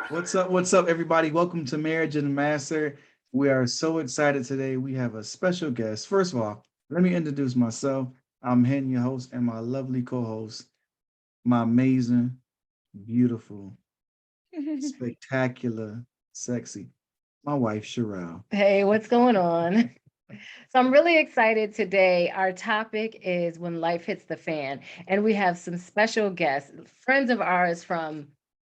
What's up, everybody? Welcome to Marriage Unmastered. We are so excited today. We have a special guest. First of all, let me introduce myself. I'm Hen, your host, and my lovely co-host, my amazing, beautiful, spectacular, sexy, my wife, Shireal. Hey, what's going on? So I'm really excited today. Our topic is when life hits the fan, and we have some special guests, friends of ours from,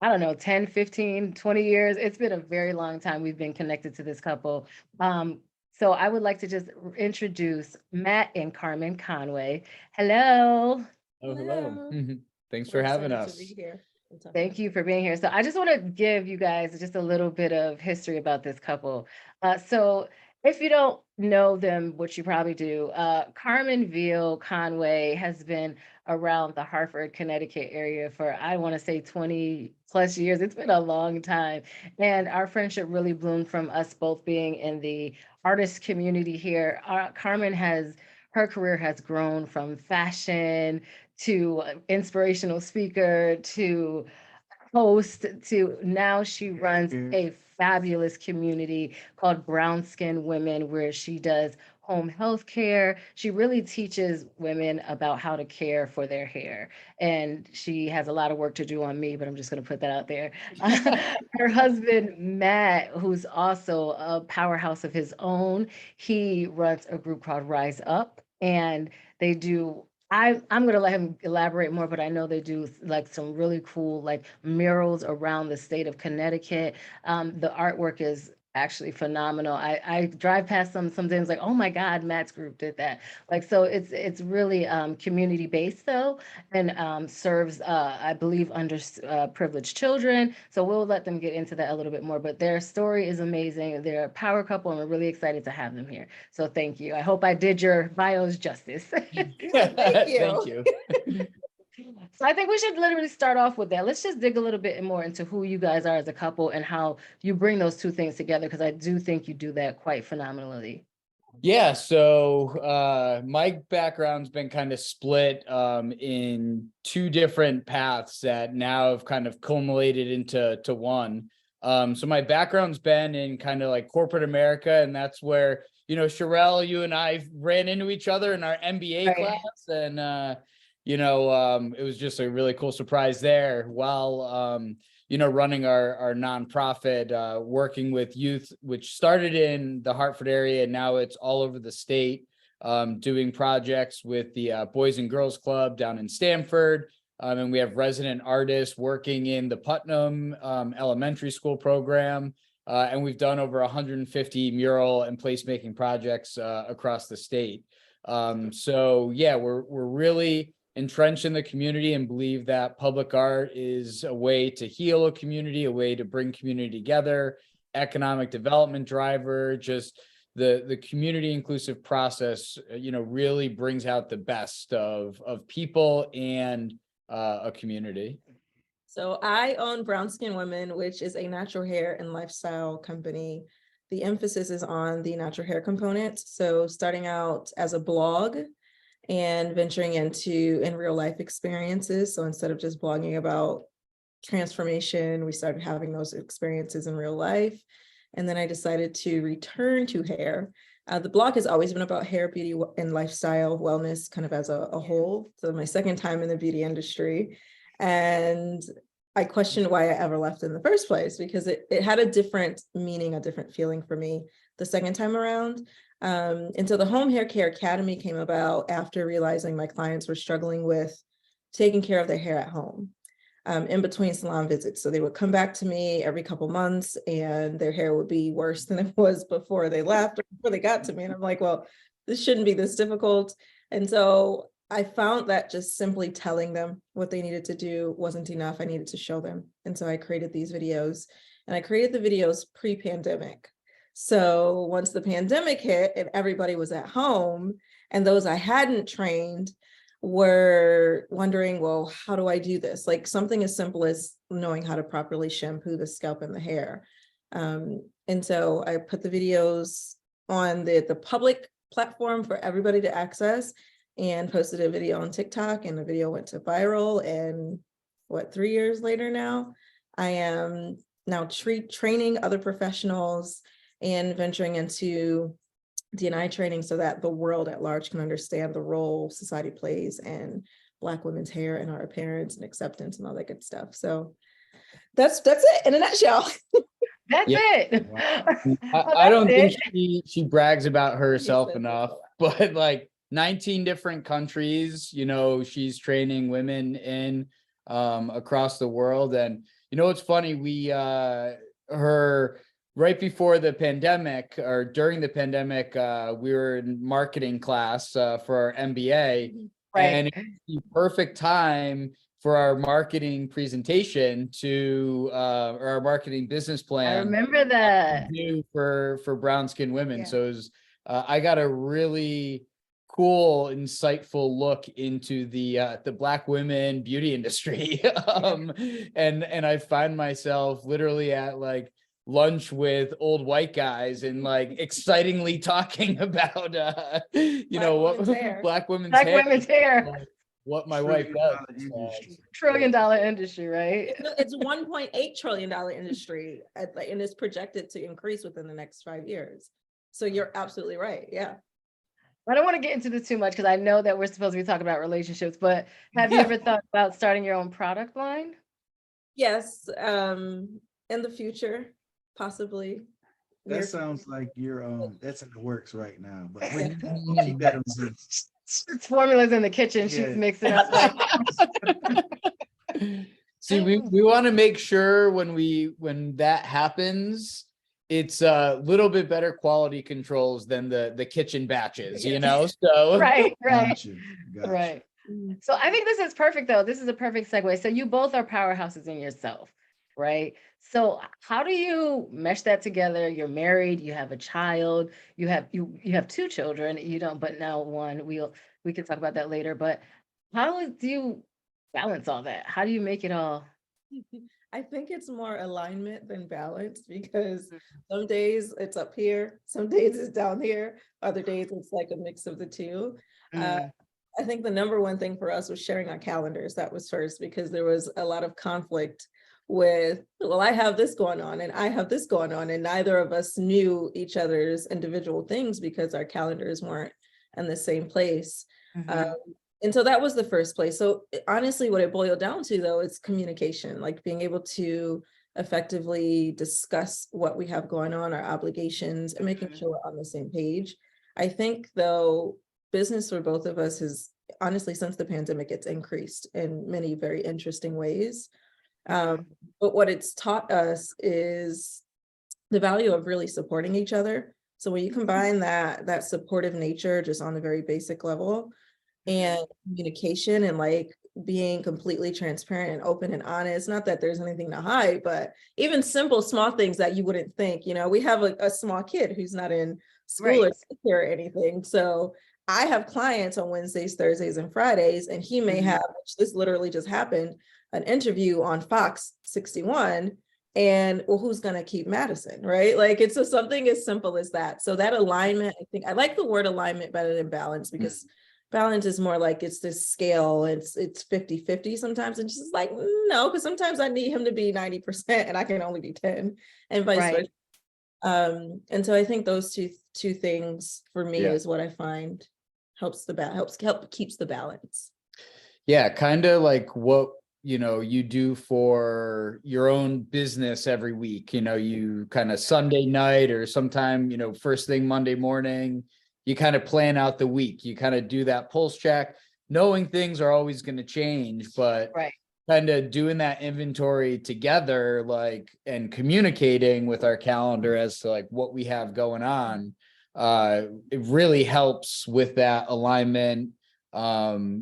I don't know, 10, 15, 20 years. It's been a very long time we've been connected to this couple. So I would like to just introduce Matt and Carmen Conway. Hello. Oh, hello. Thanks We're for having excited us. to be here. Thank you for being here. So I just want to give you guys just a little bit of history about this couple. So if you don't know them, which you probably do, Carmen Conway has been around the Hartford, Connecticut area for, I want to say 20 plus years. It's been a long time. And our friendship really bloomed from us both being in the artist community here. Carmen her career has grown from fashion to inspirational speaker to host to now she runs a fabulous community called Brown Skin Women, where she does home health care. She really teaches women about how to care for their hair. And she has a lot of work to do on me, but I'm just going to put that out there. Her husband, Matt, who's also a powerhouse of his own, he runs a group called Rise Up, and they do I'm going to let him elaborate more, but I know they do like some really cool like murals around the state of Connecticut. The artwork is actually phenomenal. I drive past them sometimes like, oh my God, Matt's group did that. Like, so it's really community based though, and serves, I believe, underprivileged children. So we'll let them get into that a little bit more, but their story is amazing. They're a power couple and we're really excited to have them here. So thank you. I hope I did your bios justice. Thank you. Thank you. So I think we should literally start off with that. Let's just dig a little bit more into who you guys are as a couple and how you bring those two things together, because I do think you do that quite phenomenally. Yeah, so my background's been kind of split in two different paths that now have kind of culminated into one. So my background's been in kind of like corporate America, and that's where, Shireal, you and I ran into each other in our MBA class, and it was just a really cool surprise there while running our nonprofit, working with youth, which started in the Hartford area, and now it's all over the state, doing projects with the Boys and Girls Club down in Stamford. And we have resident artists working in the Putnam elementary school program. And we've done over 150 mural and placemaking projects across the state. So yeah, we're really entrenched in the community and believe that public art is a way to heal a community, a way to bring community together, economic development driver, just the community inclusive process, really brings out the best of people and a community. So I own Brown Skin Women, which is a natural hair and lifestyle company. The emphasis is on the natural hair component. So starting out as a blog and venturing into in real life experiences. So instead of just blogging about transformation, we started having those experiences in real life. And then I decided to return to hair. The blog has always been about hair, beauty, and lifestyle wellness kind of as a whole. So my second time in the beauty industry. And I questioned why I ever left in the first place, because it had a different meaning, a different feeling for me the second time around. And so the Home Hair Care Academy came about after realizing my clients were struggling with taking care of their hair at home in between salon visits. So they would come back to me every couple months and their hair would be worse than it was before they left or before they got to me. And I'm like, well, this shouldn't be this difficult. And so I found that just simply telling them what they needed to do wasn't enough. I needed to show them. And so I created these videos, and I created the videos pre-pandemic. So once the pandemic hit and everybody was at home, and those I hadn't trained were wondering, well, how do I do this? Like something as simple as knowing how to properly shampoo the scalp and the hair. And so I put the videos on the public platform for everybody to access. and posted a video on TikTok, and the video went to viral. And 3 years later now, I am now training other professionals and venturing into D&I training so that the world at large can understand the role society plays in Black women's hair and our appearance and acceptance and all that good stuff. So that's it in a nutshell. That's it. I don't think it. she brags about herself Yes, enough, but like 19 different countries, you know, she's training women in across the world. And you know, it's funny, we her right before the pandemic or during the pandemic, we were in marketing class for our MBA. Right. And it's the perfect time for our marketing presentation to or our marketing business plan. I remember that. For brown skinned women. Yeah. So it was, I got a really cool, insightful look into the Black women beauty industry. And I find myself literally at like lunch with old white guys and like excitingly talking about Black women's hair, what my wife does. $1 trillion industry, right? It's $1.8 trillion industry, and it's projected to increase within the next 5 years. So you're absolutely right. Yeah. I don't want to get into this too much because I know that we're supposed to be talking about relationships, but have you ever thought about starting your own product line? Yes. In the future, possibly. That sounds like you're that's in the works right now, but keep that on Zoom. Formulas in the kitchen, she's mixing up. See, we want to make sure when that happens, it's a little bit better quality controls than the kitchen batches, you know? So right. Gotcha. Right. So I think this is perfect though. This is a perfect segue. So you both are powerhouses in yourself, right? So how do you mesh that together? You're married, you have a child, you have 2 children, you don't, but now one. We can talk about that later. But how do you balance all that? How do you make it all? I think it's more alignment than balance, because some days it's up here, some days it's down here, other days it's like a mix of the two. I think the number one thing for us was sharing our calendars. That was first, because there was a lot of conflict with, well, I have this going on and I have this going on, and neither of us knew each other's individual things because our calendars weren't in the same place. And so that was the first place. So honestly, what it boiled down to though, is communication, like being able to effectively discuss what we have going on, our obligations, and making sure we're on the same page. I think though, business for both of us has honestly, since the pandemic, it's increased in many very interesting ways. But what it's taught us is the value of really supporting each other. So when you combine that supportive nature just on a very basic level, and communication, and like being completely transparent and open and honest, not that there's anything to hide, but even simple small things that you wouldn't think, you know, we have a small kid who's not in school or daycare or anything. So I have clients on Wednesdays, Thursdays, and Fridays, and he may have, which this literally just happened, an interview on Fox 61, and well, who's going to keep Madison, right? Like it's just something as simple as that. So that alignment, I think I like the word alignment better than balance, because balance is more like it's this scale, it's 50-50 sometimes, and just like, no, because sometimes I need him to be 90% and I can only be 10, and vice versa. And so I think those two things for me is what I find helps keeps the balance. Yeah, kind of like what you do for your own business every week. You kind of Sunday night or sometime first thing Monday morning, you kind of plan out the week. You kind of do that pulse check, knowing things are always going to change, but kind of doing that inventory together, like, and communicating with our calendar as to like what we have going on. It really helps with that alignment. There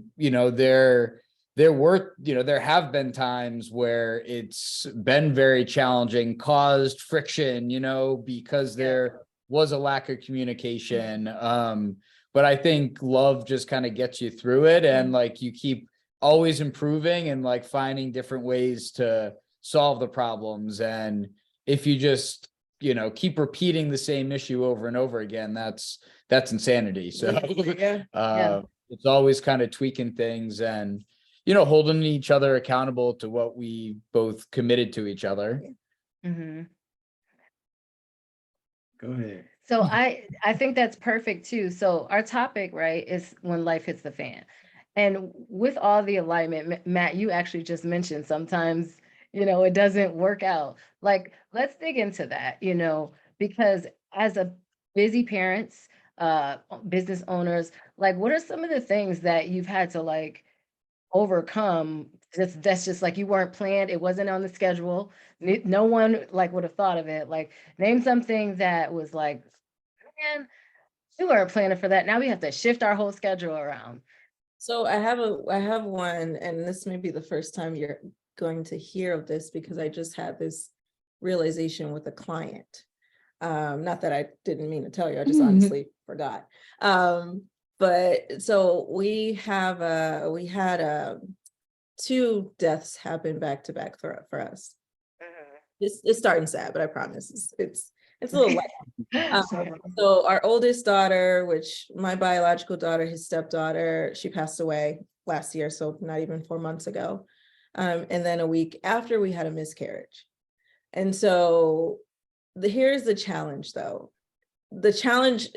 have been times where it's been very challenging, caused friction, because there was a lack of communication. But I think love just kind of gets you through it, and like you keep always improving and like finding different ways to solve the problems. And if you just keep repeating the same issue over and over again, that's insanity. So it's always kind of tweaking things and, you know, holding each other accountable to what we both committed to each other. Mhm. Go ahead. So I think that's perfect too. So our topic, right, is when life hits the fan. And with all the alignment, Matt, you actually just mentioned sometimes, you know, it doesn't work out. Like, let's dig into that, you know, because as a busy parents, business owners, like what are some of the things that you've had to like overcome? That's just like you weren't planned, it wasn't on the schedule. No one like would have thought of it. Like name something that was like, man, we weren't planning for that. Now we have to shift our whole schedule around. So I have one, and this may be the first time you're going to hear of this because I just had this realization with a client. Not that I didn't mean to tell you, I just honestly forgot. But so we had two deaths happen back to back for us. It's starting sad, but I promise it's a little light. So our oldest daughter, which my biological daughter, his stepdaughter, she passed away last year, so not even 4 months ago. And then a week after, we had a miscarriage. And so here's the challenge, though. The challenge,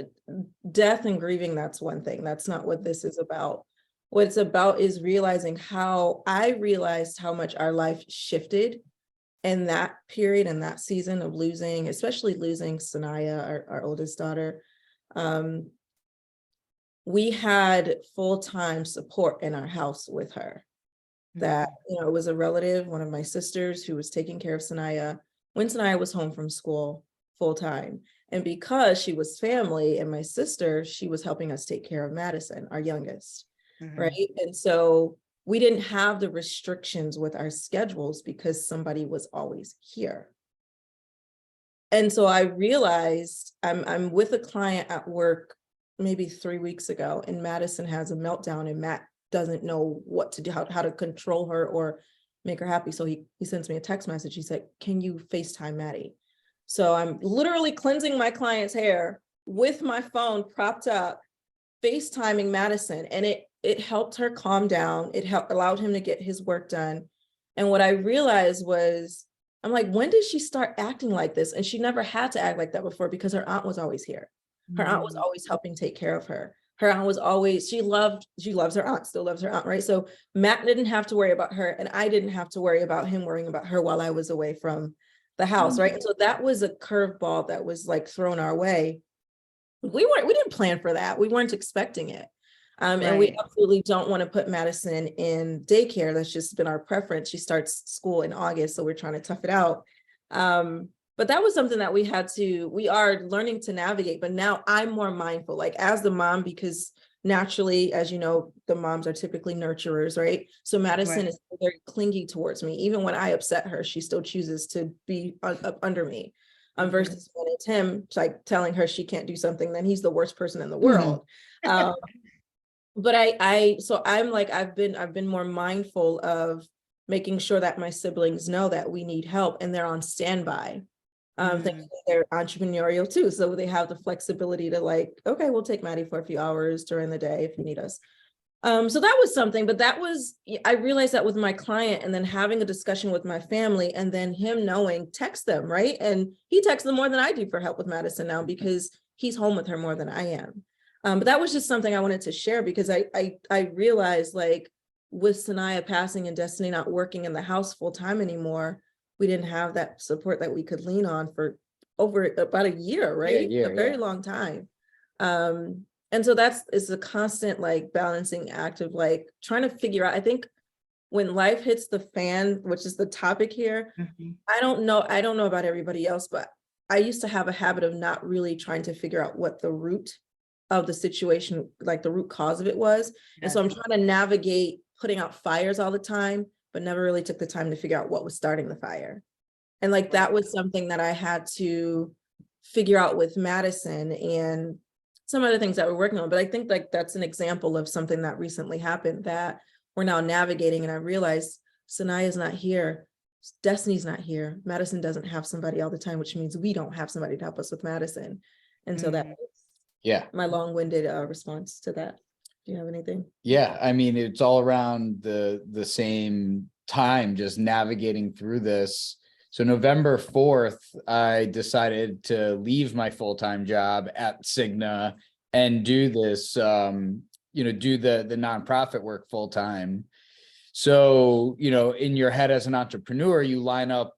death and grieving, that's one thing. That's not what this is about. What it's about is realizing how I realized how much our life shifted in that period and that season of losing, especially losing Sanaya, our oldest daughter. We had full-time support in our house with her. That, you know, it was a relative, one of my sisters, who was taking care of Sanaya when Sanaya was home from school full-time. And because she was family and my sister, she was helping us take care of Madison, our youngest, right? And so we didn't have the restrictions with our schedules because somebody was always here. And so I realized I'm with a client at work maybe 3 weeks ago, and Madison has a meltdown, and Matt doesn't know what to do, how to control her or make her happy. So he sends me a text message. He said, "Can you FaceTime Maddie?" So I'm literally cleansing my client's hair with my phone propped up, FaceTiming Madison, and it helped her calm down. It allowed him to get his work done. And what I realized was, I'm like, when did she start acting like this? And she never had to act like that before because her aunt was always here. Her aunt was always helping take care of her. Her aunt was always, she loves her aunt, still loves her aunt, right? So Matt didn't have to worry about her, and I didn't have to worry about him worrying about her while I was away from the house, right? And so that was a curveball that was like thrown our way. We didn't plan for that. We weren't expecting it. And we absolutely don't want to put Madison in daycare. That's just been our preference. She starts school in August, so we're trying to tough it out. But that was something that we are learning to navigate, but now I'm more mindful, like as the mom, because naturally, as you know, the moms are typically nurturers, right? So Madison is very clingy towards me. Even when I upset her, she still chooses to be up under me. Versus when it's him, like telling her she can't do something, then he's the worst person in the world. But I'm like, I've been more mindful of making sure that my siblings know that we need help and they're on standby. They're entrepreneurial too, so they have the flexibility to like, okay, we'll take Maddie for a few hours during the day if you need us. So that was something, but I realized that with my client, and then having a discussion with my family, and then him knowing, text them, right? And he texts them more than I do for help with Madison now because he's home with her more than I am. But that was just something I wanted to share because I realized, like, with Sanaya passing and Destiny not working in the house full time anymore, we didn't have that support that we could lean on for over about a year, right? A very long time. And so it's a constant like balancing act of like trying to figure out, I think when life hits the fan, which is the topic here, I don't know about everybody else, but I used to have a habit of not really trying to figure out what the root of the situation, like the root cause of it was. And so I'm trying to navigate putting out fires all the time, but never really took the time to figure out what was starting the fire. And like that was something that I had to figure out with Madison and some other things that we're working on. But I think like that's an example of something that recently happened that we're now navigating. And I realized Sanaya's not here. Destiny's not here. Madison doesn't have somebody all the time, which means we don't have somebody to help us with Madison. And so that my long-winded response to that. Do you have anything? Yeah, I mean, it's all around the same time, just navigating through this. So November 4th, I decided to leave my full-time job at Cigna and do this, do the nonprofit work full-time. So, in your head as an entrepreneur, you line up,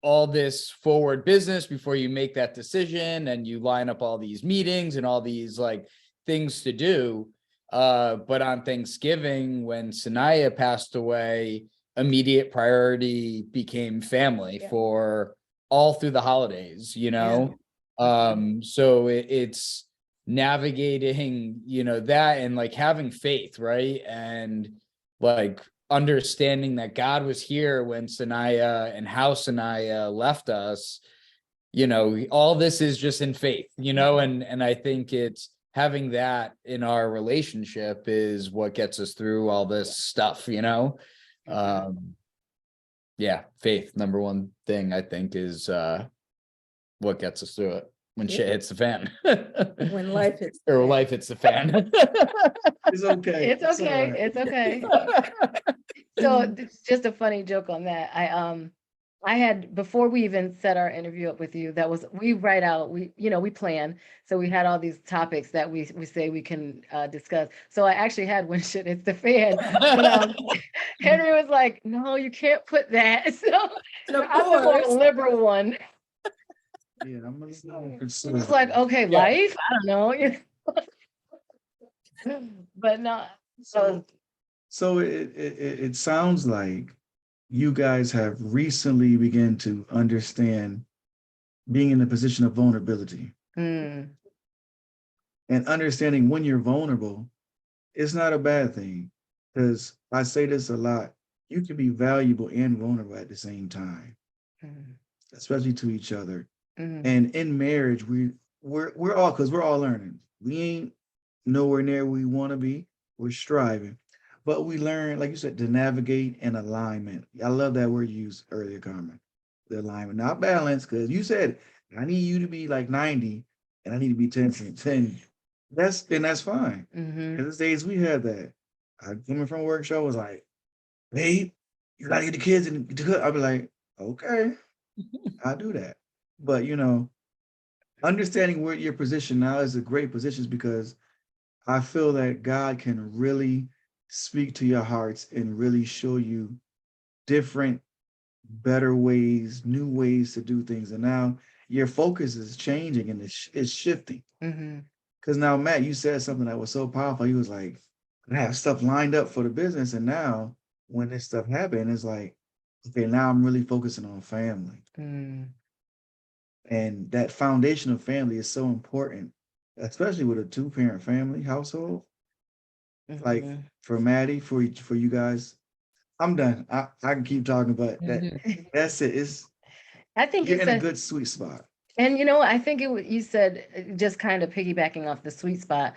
all this forward business before you make that decision, and you line up all these meetings and all these like things to do. But on Thanksgiving, when Sanaya passed away, immediate priority became family Yeah. for all through the holidays, so it's navigating, that, and like having faith, right? And like understanding that God was here when Sanaya and how Sanaya left us, all this is just in faith, and I think it's having that in our relationship is what gets us through all this stuff, yeah, faith, number one thing I think is what gets us through it when shit hits the fan. When life hits or life hits the fan. It's okay. It's all okay. right. It's okay. So just a funny joke on that. I had, before we even set our interview up with you, we write out, we plan. So we had all these topics that we say we can discuss. So I actually had when shit hits the fan. But Henry was like, no, you can't put that. So And of I'm the course, more liberal one. Yeah, I'm gonna It's like, okay, Yeah. life, I don't know. But no, So it sounds like you guys have recently begun to understand being in a position of vulnerability mm, and understanding when you're vulnerable. It's not a bad thing, because I say this a lot. You can be valuable and vulnerable at the same time, mm, especially to each other. mm, And in marriage, we're all, because we're all learning. We ain't nowhere near where we want to be. We're striving, but we learn, like you said, to navigate and alignment. I love that word you used earlier, Carmen. The alignment, not balance, because you said I need you to be like 90 and I need to be 10. That's fine. mhm. Because these days we had that. I coming from workshop was like, babe, you gotta get the kids and to cook. I'll be like, okay, I'll do that. But understanding where your position now is a great position, because I feel that God can really speak to your hearts and really show you different, better ways, new ways to do things. And now your focus is changing and it's shifting. Mhm. Because now, Matt, you said something that was so powerful. He was like, I have stuff lined up for the business. And now when this stuff happened, it's like, okay, now I'm really focusing on family. Mm. And that foundation of family is so important, especially with a two-parent family household. Like Mhm. for Maddie, for you guys, I'm done. I can keep talking, but that's it. It's I think you you're in a said, good sweet spot. and I think you said, just kind of piggybacking off the sweet spot.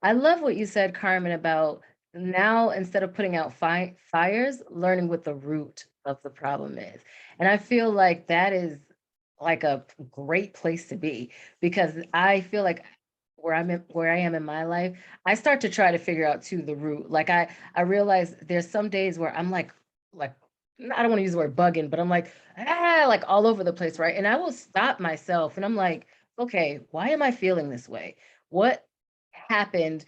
I love what you said, Carmen, about now instead of putting out fires, learning what the root of the problem is. And I feel like that is like a great place to be, because I feel like where I am in my life, I start to try to figure out to the root. Like I realize there's some days where I'm like I don't want to use the word bugging, but I'm like all over the place, right? And I will stop myself and I'm like, okay, why am I feeling this way? What happened?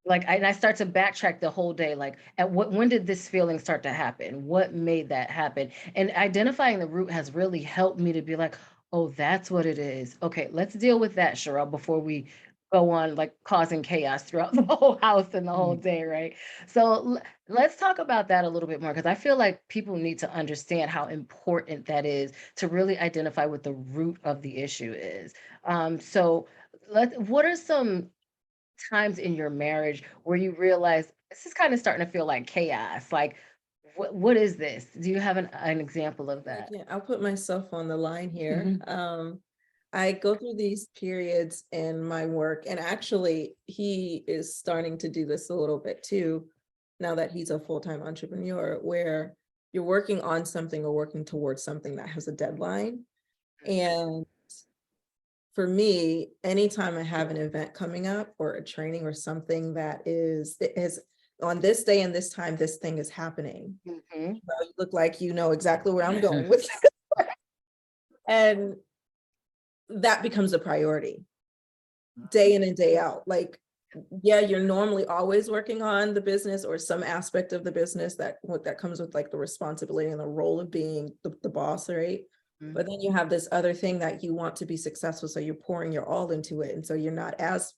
And I start to backtrack the whole day. Like, when did this feeling start to happen? What made that happen? And identifying the root has really helped me to be like, oh, that's what it is. Okay, let's deal with that, Shireal, before we go on like causing chaos throughout the whole house and the whole day, right? So let's talk about that a little bit more, because I feel like people need to understand how important that is to really identify what the root of the issue is. So what are some times in your marriage where you realize this is kind of starting to feel like chaos? Like, what is this? Do you have an example of that? Yeah, I'll put myself on the line here. Mhm. I go through these periods in my work, and actually he is starting to do this a little bit too, now that he's a full-time entrepreneur, where you're working on something or working towards something that has a deadline. And for me, anytime I have an event coming up or a training or something that is on this day and this time, this thing is happening. Mhm. Well, you look like you know exactly where I'm going with it. And that becomes a priority day in and day out. Like, yeah, you're normally always working on the business or some aspect of the business that comes with like the responsibility and the role of being the boss, right? Mhm. But then you have this other thing that you want to be successful, so you're pouring your all into it, and so you're not as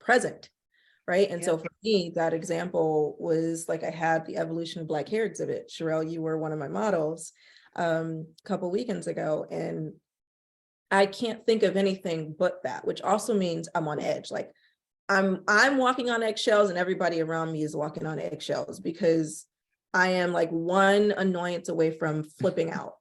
present, right? And so Yep. for me, that example was like I had the Evolution of Black Hair exhibit. Shireal, you were one of my models a couple weekends ago, and I can't think of anything but that, which also means I'm on edge. Like I'm walking on eggshells and everybody around me is walking on eggshells because I am like one annoyance away from flipping out.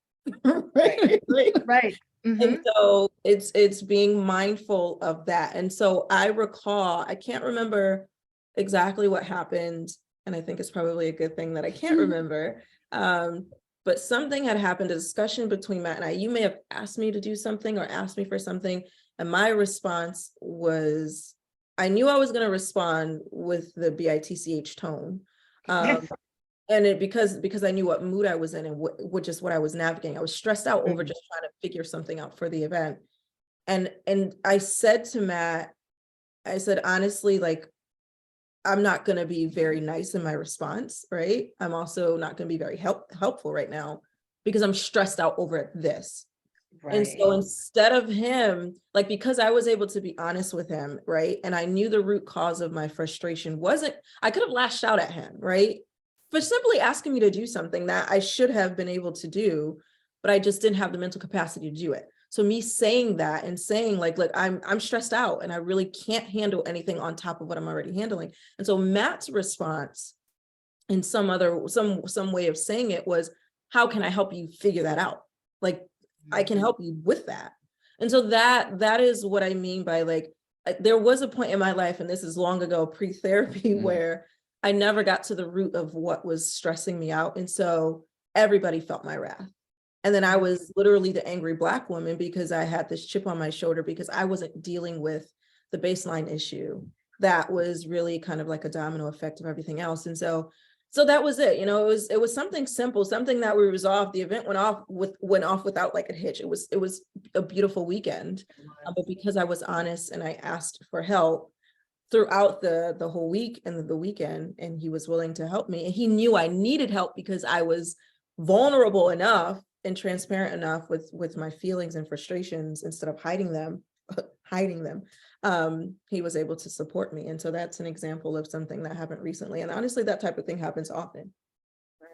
Right. Right. And Mhm. so it's being mindful of that. And so I recall, I can't remember exactly what happened, and I think it's probably a good thing that I can't remember. But something had happened, a discussion between Matt and I. You may have asked me to do something or asked me for something, and my response was, I knew I was going to respond with the BITCH tone. And it because I knew what mood I was in and which is what I was navigating. I was stressed out over Mhm. just trying to figure something out for the event. And I said to Matt, I said, honestly, like, I'm not going to be very nice in my response, right? I'm also not going to be very helpful right now because I'm stressed out over this. And Right. so instead of him, like, because I was able to be honest with him, right? And I knew the root cause of my frustration wasn't, I could have lashed out at him, right? For simply asking me to do something that I should have been able to do, but I just didn't have the mental capacity to do it. So me saying that and saying like, look, I'm stressed out and I really can't handle anything on top of what I'm already handling. And so Matt's response in some way of saying it was, how can I help you figure that out? Like, I can help you with that. And so that is what I mean by like, there was a point in my life, and this is long ago, pre-therapy, where I never got to the root of what was stressing me out. And so everybody felt my wrath. And then I was literally the angry Black woman because I had this chip on my shoulder because I wasn't dealing with the baseline issue that was really kind of like a domino effect of everything else. And so that was it. You know, it was something simple, something that we resolved. The event went off without like a hitch. It was a beautiful weekend. But because I was honest and I asked for help throughout the whole week and the weekend, and he was willing to help me, and he knew I needed help because I was vulnerable enough and transparent enough with my feelings and frustrations instead of hiding them. He was able to support me. And so that's an example of something that happened recently. And honestly, that type of thing happens often,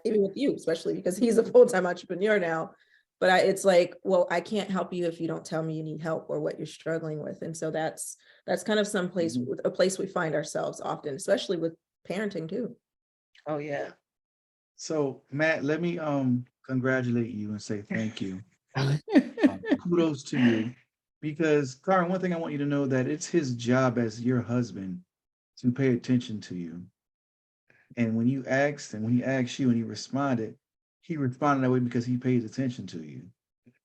even with you, especially because he's a full-time entrepreneur now. But it's like, well, I can't help you if you don't tell me you need help or what you're struggling with. And so that's kind of a place we find ourselves often, especially with parenting too. Oh yeah. So Matt, let me congratulate you and say thank you. Kudos to you. Because Karen, one thing I want you to know that it's his job as your husband to pay attention to you. And when you asked and when he asked you and he responded that way because he pays attention to you.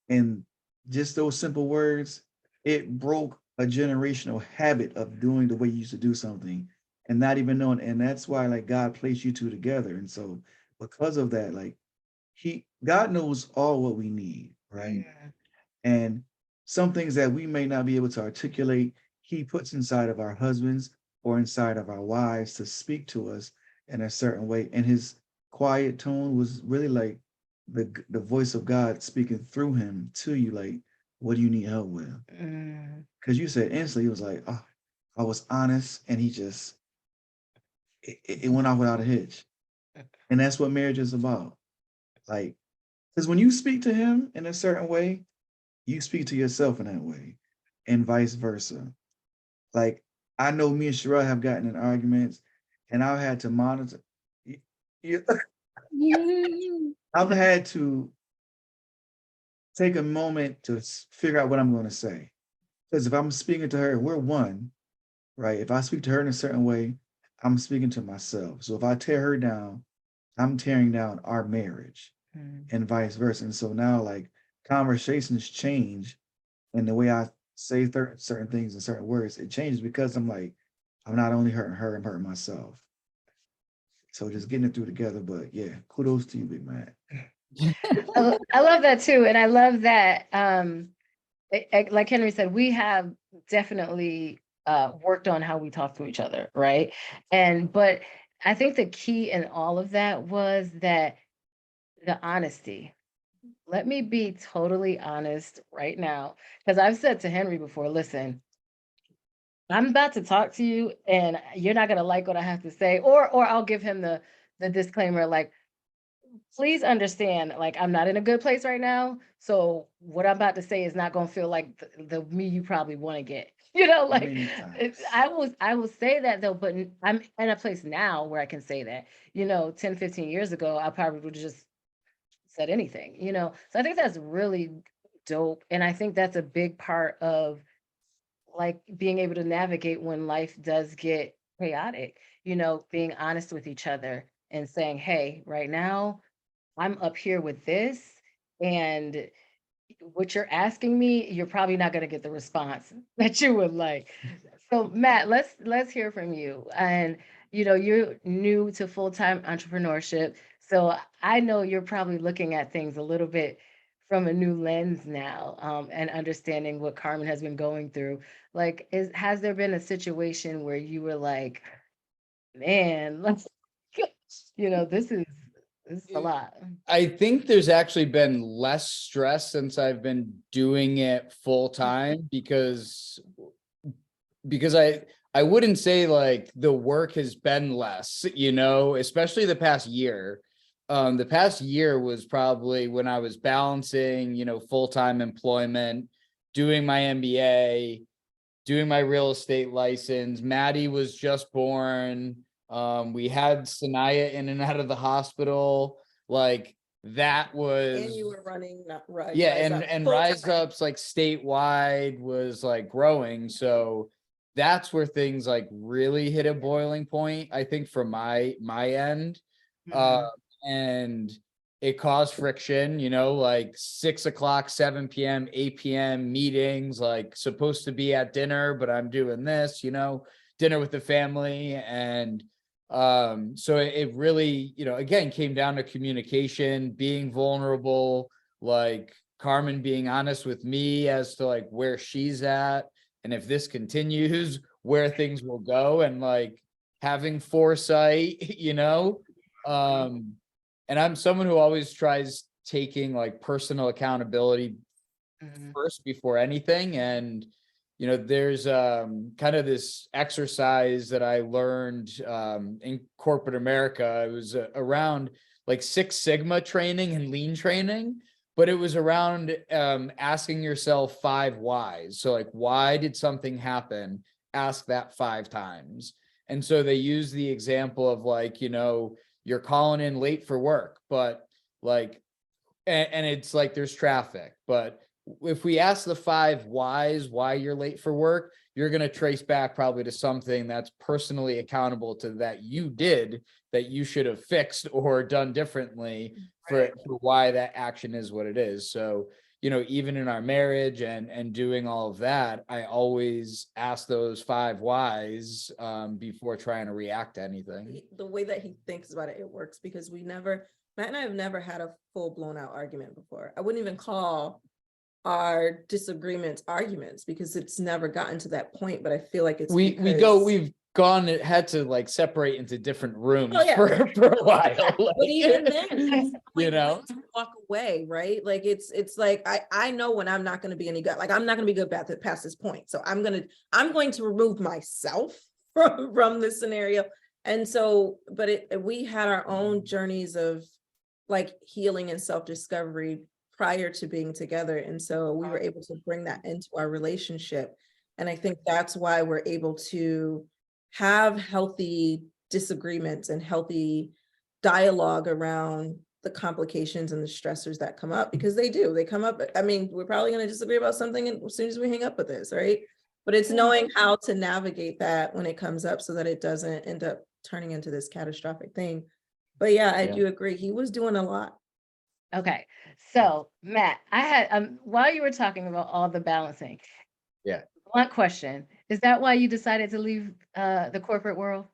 And just those simple words, it broke a generational habit of doing the way you used to do something and not even knowing. And that's why like God placed you two together. And so because of that, like God knows all what we need, right? And some things that we may not be able to articulate, he puts inside of our husbands or inside of our wives to speak to us in a certain way. And his quiet tone was really like the voice of God speaking through him to you, like, what do you need help with? Because you said instantly, he was like, oh, I was honest, and it went off without a hitch. And that's what marriage is about. Like, because when you speak to him in a certain way, you speak to yourself in that way, and vice versa. Like, I know me and Shireal have gotten in arguments, and I've had to monitor. I've had to take a moment to figure out what I'm going to say. Because if I'm speaking to her, we're one, right? If I speak to her in a certain way, I'm speaking to myself. So if I tear her down, I'm tearing down our marriage and vice versa. And so now, like, conversations change in the way I say certain things and certain words, it changes because I'm like, I'm not only hurting her, I'm hurting myself. So just getting it through together. But yeah, kudos to you, big man. I love that too. And I love that, like Henry said, we have definitely worked on how we talk to each other, right? But I think the key in all of that was that the honesty. Let me be totally honest right now, because I've said to Henry before, listen, I'm about to talk to you and you're not gonna like what I have to say, or I'll give him the disclaimer, like, please understand, like, I'm not in a good place right now. So what I'm about to say is not gonna feel like the me you probably want to get. Like Many times. I will say that though, but I'm in a place now where I can say that. 10, 15 years ago, I probably would have just said anything. So I think that's really dope. And I think that's a big part of like being able to navigate when life does get chaotic, being honest with each other and saying, hey, right now I'm up here with this, and what you're asking me, you're probably not going to get the response that you would like. So Matt, let's hear from you. And you're new to full-time entrepreneurship. So I know you're probably looking at things a little bit from a new lens now, and understanding what Carmen has been going through. Like, has there been a situation where you were like, man, this is a lot. I think there's actually been less stress since I've been doing it full time because I wouldn't say like the work has been less, especially the past year. The past year was probably when I was balancing, full-time employment, doing my MBA, doing my real estate license. Maddie was just born. We had Sanaya in and out of the hospital. Like that was, And you were running yeah, Rise Up and full Rise time. Up's like statewide was like growing. So that's where things like really hit a boiling point, I think, from my end. Uh, Mhm. and it caused friction, like 6 o'clock, 7 p.m., 8 p.m. meetings, like supposed to be at dinner, but I'm doing this, dinner with the family. And so it really, again, came down to communication, being vulnerable, like Carmen being honest with me as to like where she's at, and if this continues, where things will go, and like having foresight, and I'm someone who always tries taking like personal accountability Mhm. first before anything. And there's kind of this exercise that I learned in corporate America. It was around like Six Sigma training and lean training, but it was around asking yourself 5 whys. So like, why did something happen? Ask that 5 times. And so they use the example of like, you're calling in late for work, but like, and it's like there's traffic, but if we ask the 5 whys why you're late for work, you're going to trace back probably to something that's personally accountable to that you did, that you should have fixed or done differently for why that action is what it is. So even in our marriage and doing all of that, I always ask those 5 whys before trying to react to anything. The way that he thinks about it, it works, because Matt and I have never had a full blown out argument before. I wouldn't even call our disagreements arguments, because it's never gotten to that point. But I feel like it's we've had to like separate into different rooms for a while. But even then, to walk away, right? Like it's like I know when I'm not going to be any good. Like I'm not going to be good past this point. So I'm going to remove myself from this scenario. And so, but we had our own journeys of like healing and self-discovery prior to being together. And so we were able to bring that into our relationship. And I think that's why we're able to have healthy disagreements and healthy dialogue around the complications and the stressors that come up, because they come up. I mean, we're probably going to disagree about something as soon as we hang up with this, right? But it's knowing how to navigate that when it comes up so that it doesn't end up turning into this catastrophic thing. But yeah, I do agree. He was doing a lot. Okay. So Matt, I had while you were talking about all the balancing, Yeah. Blunt question. Is that why you decided to leave the corporate world?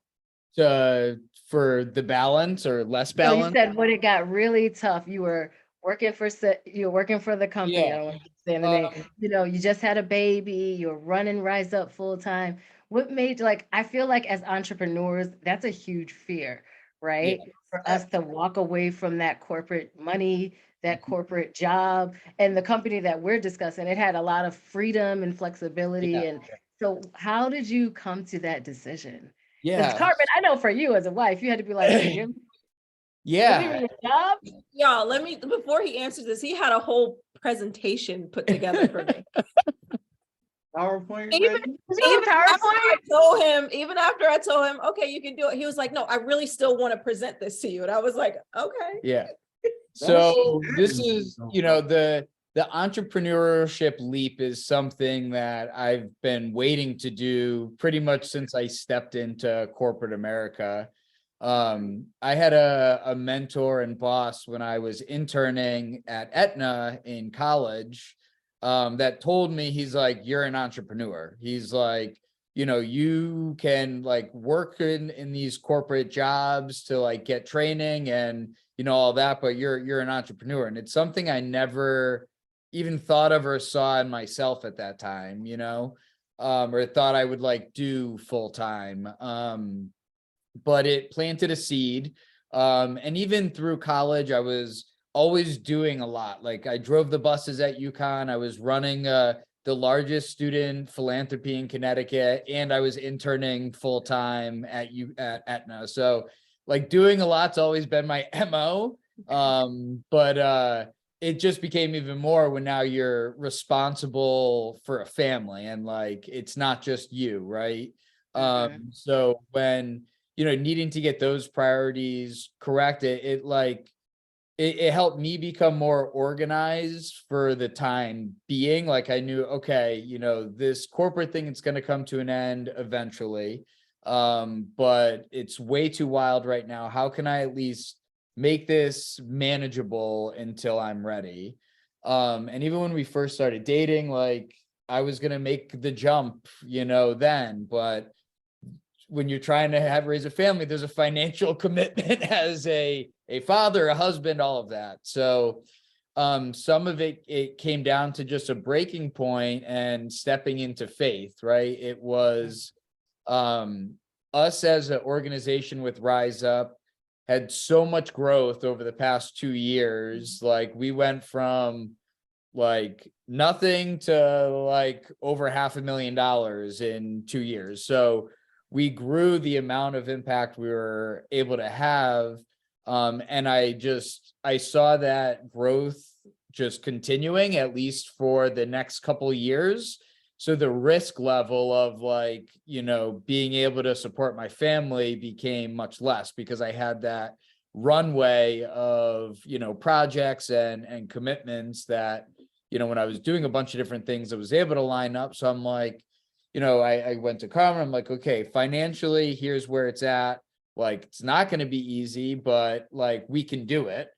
For the balance or less So you balance? said when it got really tough, you were you were working for the company. I Yeah. don't want to say the name. You know, you just had a baby, you're running Rise Up full time. What made like I feel like as entrepreneurs, that's a huge fear, Yeah. right? For us to walk away from that corporate money, that corporate job, and the company that we're discussing, it had a lot of freedom and flexibility. Yeah. And so how did you come to that decision? Because Yeah. Carmen, I know for you as a wife, you had to be like, wait, you're Yeah. leaving your job? Y'all, let me, before he answers this, he had a whole presentation put together for me. PowerPoint Even, ready? Is it even a after I PowerPoint? told him, okay, you can do it. He was like, no, I really still want to present this to you. And I was like, okay. Yeah. That's So good. this is, the entrepreneurship leap is something that I've been waiting to do pretty much since I stepped into corporate America. I had a mentor and boss when I was interning at Aetna in college, that told me, he's like, you're an entrepreneur. He's like, you can like work in these corporate jobs to like get training and all that, but you're an entrepreneur. And it's something I never even thought of or saw in myself at that time, or thought I would like do full time. But it planted a seed. And even through college, I was always doing a lot. Like I drove the buses at UConn. I was running the largest student philanthropy in Connecticut, and I was interning full time at Aetna. So like doing a lot's always been my MO. But it just became even more when now you're responsible for a family and like it's not just you, right? So when needing to get those priorities correct, it helped me become more organized for the time being. Like I knew, okay, this corporate thing, it's going to come to an end eventually. But it's way too wild right now. How can I at least make this manageable until I'm ready? And even when we first started dating, like I was going to make the jump, then, but when you're trying to raise a family, there's a financial commitment as a father, a husband, all of that. So some of it came down to just a breaking point and stepping into faith, right? It was us as an organization with Rise Up had so much growth over the past 2 years. Like we went from like nothing to like over $500,000 in 2 years. So we grew the amount of impact we were able to have. And I saw that growth just continuing at least for the next couple of years. So the risk level of like, being able to support my family became much less because I had that runway of, projects and commitments that, when I was doing a bunch of different things, I was able to line up. So I'm like, I went to Carmen. I'm like, okay, financially, here's where it's at. Like, it's not going to be easy, but like, we can do it.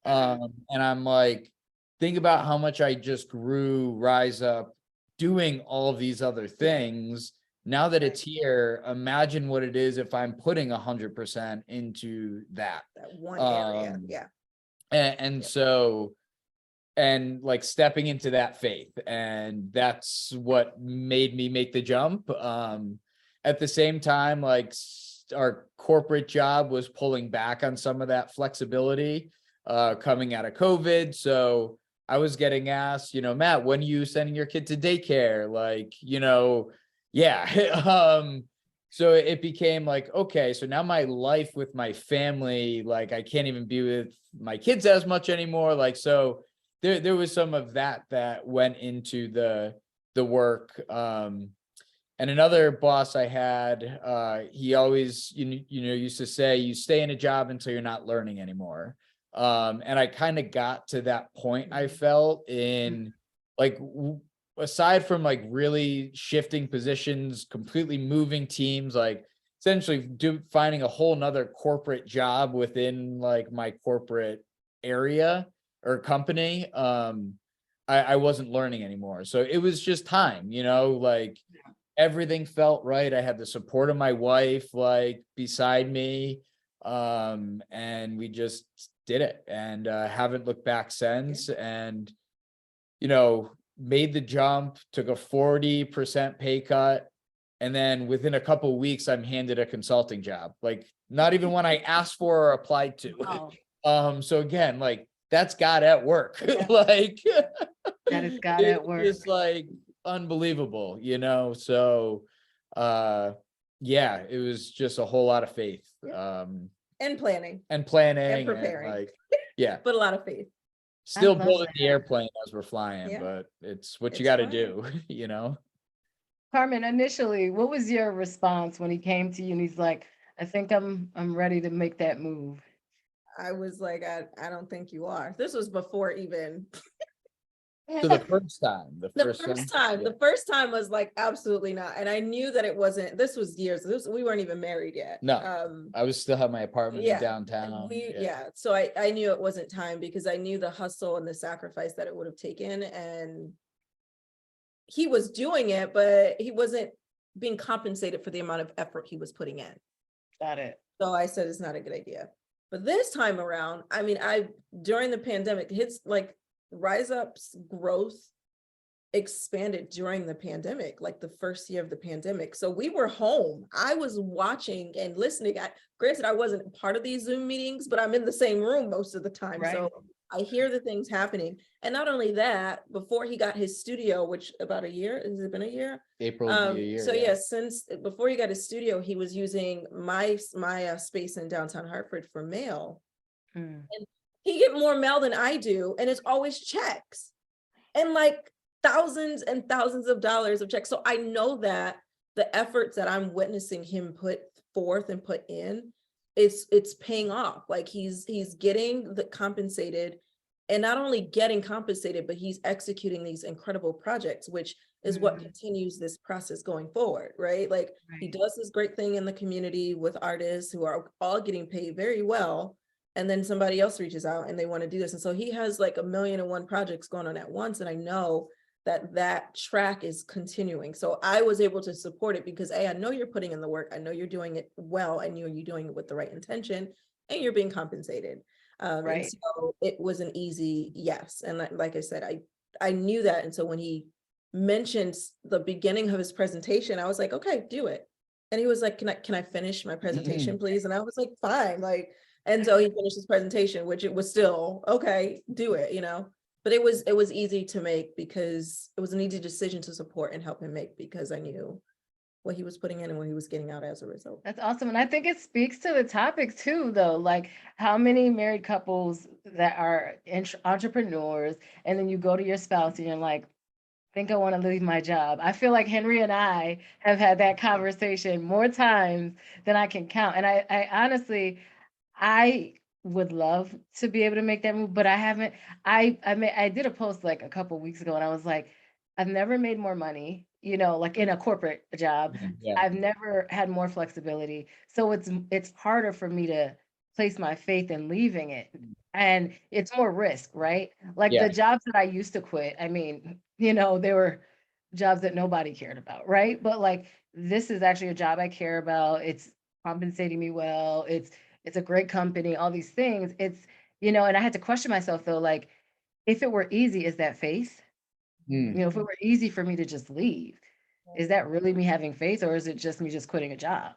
And I'm like, think about how much I just grew Rise Up doing all of these other things. Now that it's here, imagine what it is if I'm putting 100% into that. That one area. Yeah. And so, and like stepping into that faith, and that's what made me make the jump. At the same time, like our corporate job was pulling back on some of that flexibility coming out of COVID. So I was getting asked, Matt, when are you sending your kid to daycare? Like, yeah. So it became like, okay, so now my life with my family, like I can't even be with my kids as much anymore. Like, so there was some of that went into the work. And another boss I had, he always, used to say, you stay in a job until you're not learning anymore. And I kind of got to that point, I felt, in like, aside from like really shifting positions, completely moving teams, like essentially finding a whole nother corporate job within like my corporate area or company. I wasn't learning anymore. So it was just time, like everything felt right. I had the support of my wife, like beside me. And we just did it and haven't looked back since. And, made the jump, took a 40% pay cut. And then within a couple of weeks, I'm handed a consulting job, like not even one I asked for or applied to. Oh, So again, like that's God at work. Yeah. Like that is God at work. It's like unbelievable, So yeah, it was just a whole lot of faith. And planning And planning and preparing. like yeah. But a lot of faith. Still love building the that. airplane as we're flying, Yeah. but it's what you It's got to fine. do, Carmen, initially, what was your response when he came to you and he's like, I think I'm ready to make that move? I was like, I don't think you are. This was before even So the first time, the first time. yeah. The first time was like, absolutely not. And I knew that it wasn't, this was years, we weren't even married yet. No. I was still have my apartment in yeah, downtown. So I knew it wasn't time because I knew the hustle and the sacrifice that it would have taken, and he was doing it, but he wasn't being compensated for the amount of effort he was putting in. Got it. So I said it's not a good idea. But this time around, I mean, during the pandemic, hits like Rise Up's growth expanded during the pandemic, like the first year of the pandemic. So we were home. I was watching and listening. Granted, I wasn't part of these Zoom meetings, but I'm in the same room most of the time. Right. So I hear the things happening. And not only that, before he got his studio, which about a year, has it been a year? April will be a year. So yes, since before he got his studio, he was using my space in downtown Hartford for mail. Mm. And he get more mail than I do, and it's always checks and like thousands and thousands of dollars of checks. So I know that the efforts that I'm witnessing him put forth and put in, it's paying off. Like he's getting the compensated, and not only getting compensated, but he's executing these incredible projects, which is what continues this process going forward, right? Like he does this great thing in the community with artists who are all getting paid very well. And then somebody else reaches out and they want to do this. And so he has like 1,000,001 projects going on at once. And I know that track is continuing. So I was able to support it because I know you're putting in the work. I know you're doing it well. I know you're doing it with the right intention and you're being compensated. Right. And so it was an easy yes. And like I said, I knew that. And so when he mentioned the beginning of his presentation, I was like, okay, do it. And he was like, can I finish my presentation, please? And I was like, fine. Like, and so he finished his presentation, which it was still, okay, do it, but it was easy to make because it was an easy decision to support and help him make, because I knew what he was putting in and what he was getting out as a result. That's awesome. And I think it speaks to the topic too, though, like how many married couples that are entrepreneurs, and then you go to your spouse and you're like, I think I want to leave my job. I feel like Henry and I have had that conversation more times than I can count. And I honestly, I would love to be able to make that move, but I haven't. I did a post like a couple weeks ago, and I was like, I've never made more money, like in a corporate job. Yeah. I've never had more flexibility. So it's harder for me to place my faith in leaving it. And it's more risk, right? Like Yeah. the jobs that I used to quit, I mean, they were jobs that nobody cared about, right? But like this is actually a job I care about. It's compensating me well. It's a great company, all these things. It's, and I had to question myself though, like, if it were easy, is that faith? If it were easy for me to just leave, is that really me having faith, or is it just me just quitting a job?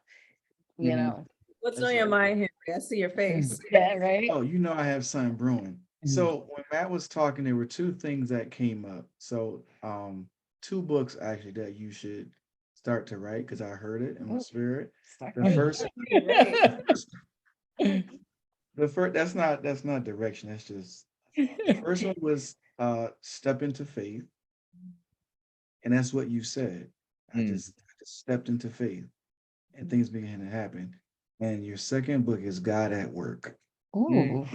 What's on your mind, Henry? I see your face. Yeah, right. Oh, I have something brewing. So when Matt was talking, there were two things that came up. So 2 books actually that you should start to write, because I heard it in my spirit. The first that's not direction, that's just the first one was step into faith. And that's what you said. I just stepped into faith and things began to happen. And your second book is God at Work. Ooh.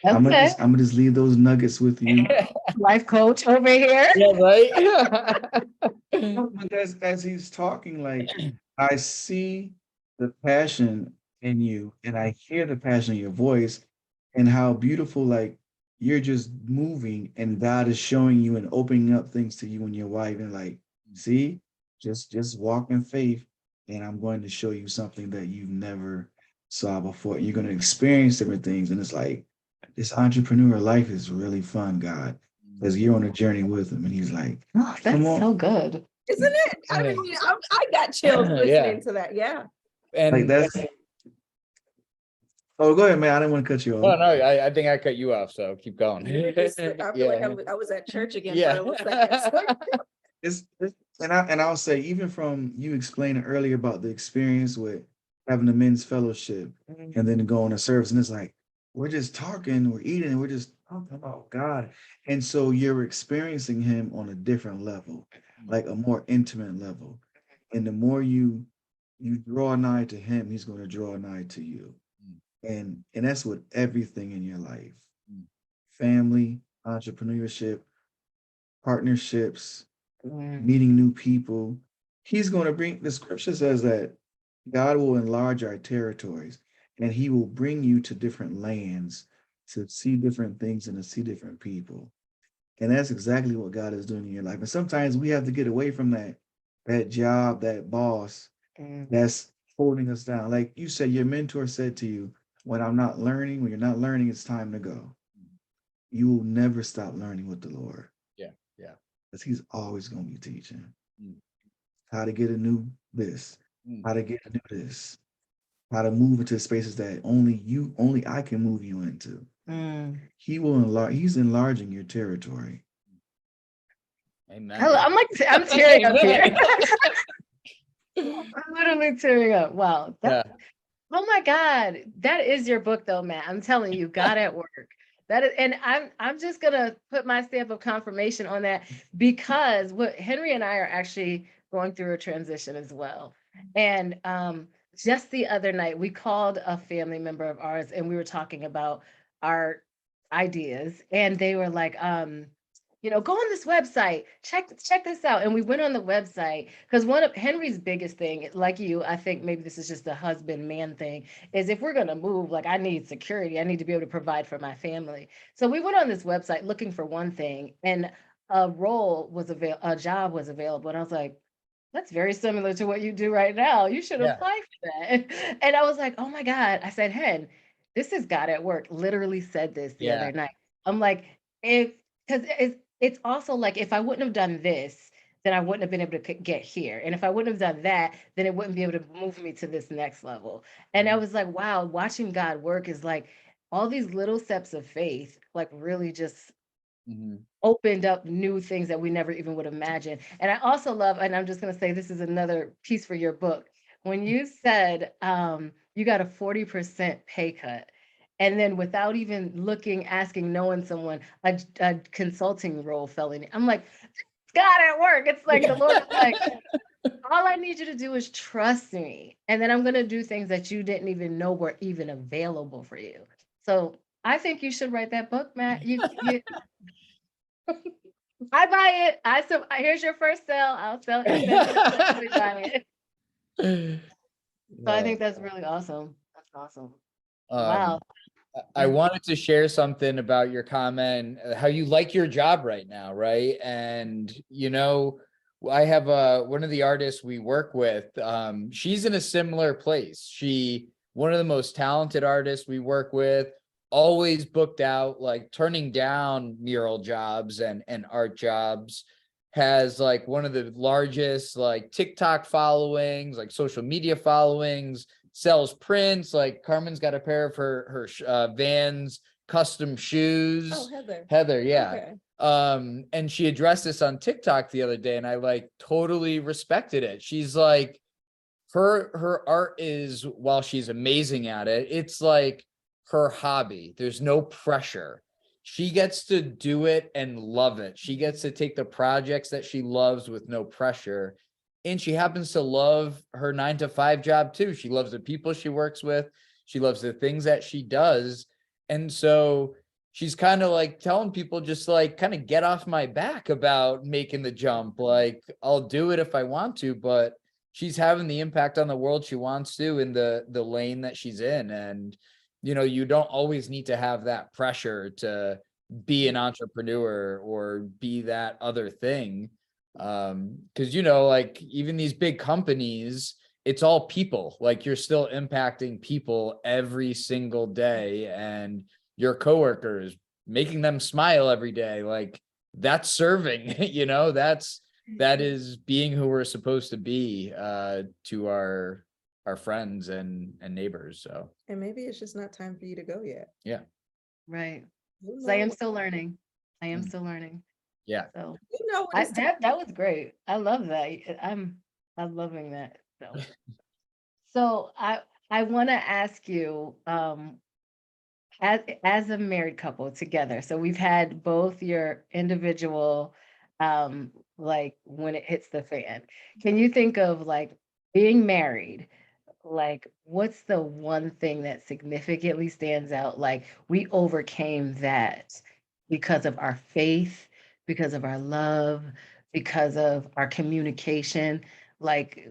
I'm Okay. gonna just leave those nuggets with you. Life coach over here. Yeah, right. But as he's talking, like I see the passion in you, and I hear the passion in your voice, and how beautiful, like you're just moving and God is showing you and opening up things to you and your wife and like, see, just walk in faith and I'm going to show you something that you've never saw before. You're going to experience different things. And it's like, this entrepreneur life is really fun, God, because you're on a journey with him. And he's like, Oh, that's come on. so good. Isn't it? I mean, I got chills listening to that. Yeah. Like And that's, oh, go ahead, man. I didn't want to cut you oh off. no, I think I cut you off, so keep going. I feel like I was at church again for a little second. It's and I'll say, even from you explaining earlier about the experience with having the men's fellowship and then going to service, and it's like we're just talking, we're eating, and we're just talking about God. And so you're experiencing him on a different level, like a more intimate level. And the more you draw nigh to him, he's going to draw nigh to you. And that's with everything in your life. Family, entrepreneurship, partnerships, meeting new people. He's going to bring, the scripture says that God will enlarge our territories and he will bring you to different lands to see different things and to see different people. And that's exactly what God is doing in your life. And sometimes we have to get away from that job, that boss that's holding us down. Like you said, your mentor said to you, when you're not learning, it's time to go. You will never stop learning with the Lord. Yeah. Because he's always going to be teaching how to get a new this, how to get a new this, how to move into spaces that only I can move you into. He will he's enlarging your territory. Amen. I'm tearing up here. I'm literally tearing up. Wow. Oh my God. That is your book though, Matt. I'm telling you, God at work. That is, and I'm just gonna put my stamp of confirmation on that, because what Henry and I are actually going through a transition as well. And just the other night we called a family member of ours and we were talking about our ideas, and they were like, go on this website, check this out. And we went on the website because one of Henry's biggest thing, like you, I think maybe this is just a husband man thing, is if we're going to move, like I need security, I need to be able to provide for my family. So we went on this website looking for one thing, and a job was available. And I was like, that's very similar to what you do right now. You should apply for that. And I was like, oh my God. I said, Hen, this is God at work. Literally said this the other night. I'm like, because it's also like, if I wouldn't have done this, then I wouldn't have been able to get here. And if I wouldn't have done that, then it wouldn't be able to move me to this next level. And I was like, wow, watching God work is like all these little steps of faith, like really just opened up new things that we never even would imagine. And I also love, and I'm just going to say, this is another piece for your book. When you said you got a 40% pay cut, and then without even looking, asking, knowing someone, a consulting role fell in. I'm like, God at work. It's like the Lord is like, all I need you to do is trust me. And then I'm going to do things that you didn't even know were even available for you. So I think you should write that book, Matt. I buy it. Here's your first sale. I'll sell it. Definitely buy it. So I think that's really awesome. That's awesome. Wow. I wanted to share something about your comment, how you like your job right now, right? And I have one of the artists we work with. She's in a similar place. One of the most talented artists we work with, always booked out, like turning down mural jobs and art jobs, has like one of the largest like TikTok followings, like social media followings, sells prints. Like Carmen's got a pair of her Vans custom shoes. Oh, Heather, yeah. Okay. And she addressed this on TikTok the other day, and I like totally respected it. She's like, her art is, while she's amazing at it, it's like her hobby. There's no pressure. She gets to do it and love it. She gets to take the projects that she loves with no pressure. And she happens to love her 9-to-5 job too. She loves the people she works with. She loves the things that she does. And so she's kind of like telling people, just like kind of get off my back about making the jump. Like, I'll do it if I want to, but she's having the impact on the world she wants to in the lane that she's in. And you don't always need to have that pressure to be an entrepreneur or be that other thing. Because, you know, like even these big companies, it's all people. Like you're still impacting people every single day, and your coworkers, making them smile every day. Like that's serving, you know, that is being who we're supposed to be to our friends and neighbors. So And maybe it's just not time for you to go yet. yeah. Right. Who So I am knows? still learning. I am Mm. still learning. Yeah. So You know what it's that was great. I love that. I'm loving that. So I want to ask you, as a married couple together, so we've had both your individual, like when it hits the fan. Can you think of like being married? Like, what's the one thing that significantly stands out? Like, we overcame that because of our faith, because of our love, because of our communication. Like,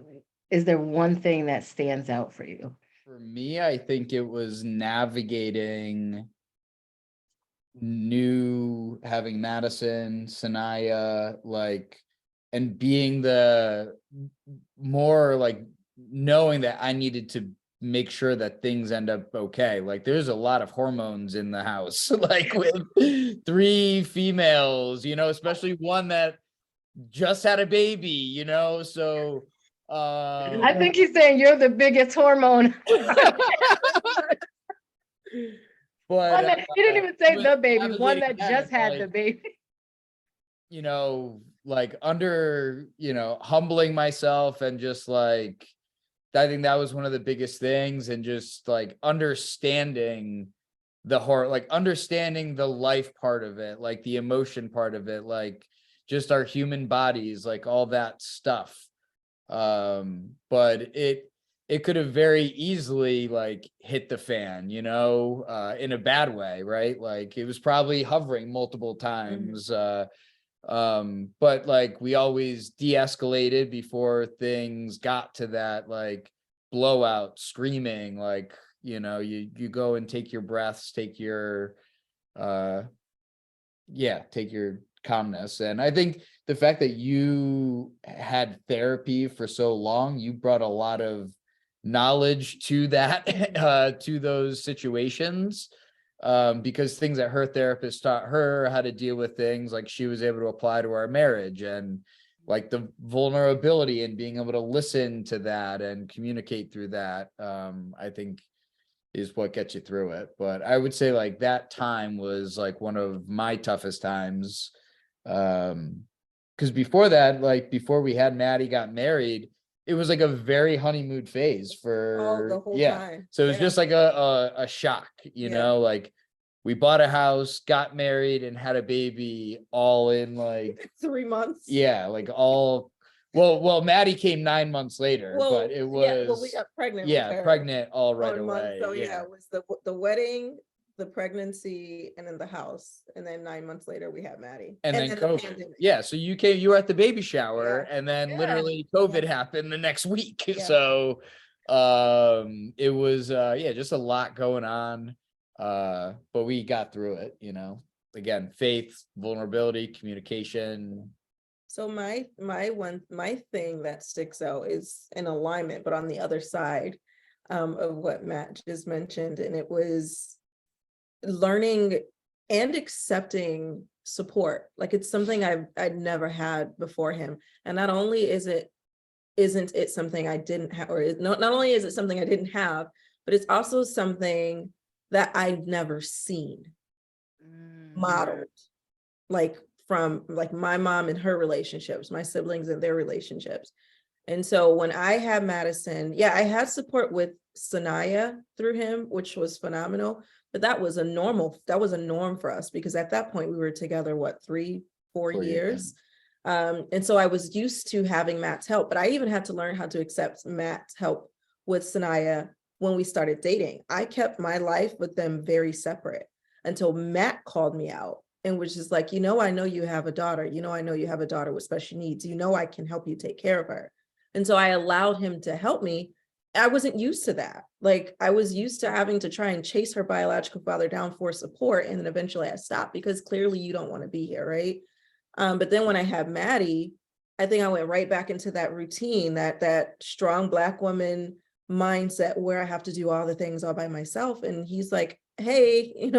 is there one thing that stands out for you? For me, I think it was navigating having Madison, Sanaya, like, and being the more like knowing that I needed to make sure that things end up okay. Like there's a lot of hormones in the house, like with 3 females, you know, especially one that just had a baby, you know, so I think he's saying you're the biggest hormone. but He didn't even say the baby, one navigating that just had like, the baby. you know, like you know, humbling myself and just like, I think that was one of the biggest things, and just like understanding understanding the life part of it, like the emotion part of it, like just our human bodies, like all that stuff. But it could have very easily like hit the fan, you know, in a bad way, right? Like it was probably hovering multiple times. But like we always de-escalated before things got to that like blowout screaming, like, you know, you go and take your breaths, take your take your calmness. And I think the fact that you had therapy for so long, you brought a lot of knowledge to that, to those situations, because things that her therapist taught her how to deal with things, like she was able to apply to our marriage, and like the vulnerability and being able to listen to that and communicate through that, I think is what gets you through it. But I would say like that time was like one of my toughest times. Because before that, like before we had Maddie got married, it was like a very honeymoon phase for the whole time. So it was just like a shock, you know, like we bought a house, got married, and had a baby all in like 3 months. Yeah, like all well, Maddie came 9 months later, but it was we got pregnant. with her pregnant all right one month. away. So it was the wedding, the pregnancy, and then the house, and then 9 months later we had Maddie, and then the COVID. pandemic. Yeah, so you were at the baby shower, and then Yeah. literally COVID happened the next week. Yeah. So it was just a lot going on. But we got through it, you know. Again, faith, vulnerability, communication. So my thing that sticks out is an alignment, but on the other side of what Matt just mentioned, and it was learning and accepting support. Like it's something I'd never had before him, and not only isn't it something I didn't have, or not only is it something I didn't have, but it's also something that I'd never seen modeled, like from like my mom and her relationships, my siblings and their relationships. And so when I had Madison, I had support with Sanaya through him, which was phenomenal, but that was a norm for us, because at that point we were together, 4 years. And so I was used to having Matt's help, but I even had to learn how to accept Matt's help with Sanaya when we started dating. I kept my life with them very separate until Matt called me out and was just like, I know you have a daughter. I know you have a daughter with special needs. I can help you take care of her. And so I allowed him to help me. I wasn't used to that. Like, I was used to having to try and chase her biological father down for support, and then eventually I stopped because clearly you don't want to be here, right? But then when I had Maddie, I think I went right back into that routine, that strong Black woman mindset where I have to do all the things all by myself. And he's like, hey,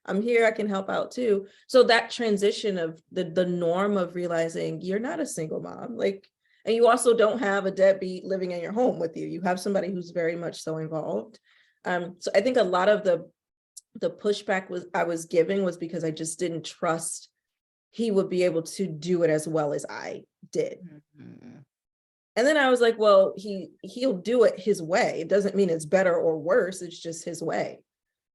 I'm here, I can help out too. So that transition of the norm of realizing you're not a single mom, like, and you also don't have a deadbeat living in your home with you. You have somebody who's very much so involved. So I think a lot of the pushback I was giving was because I just didn't trust he would be able to do it as well as I did. Mm-hmm. And then I was like, well, he'll do it his way. It doesn't mean it's better or worse. It's just his way.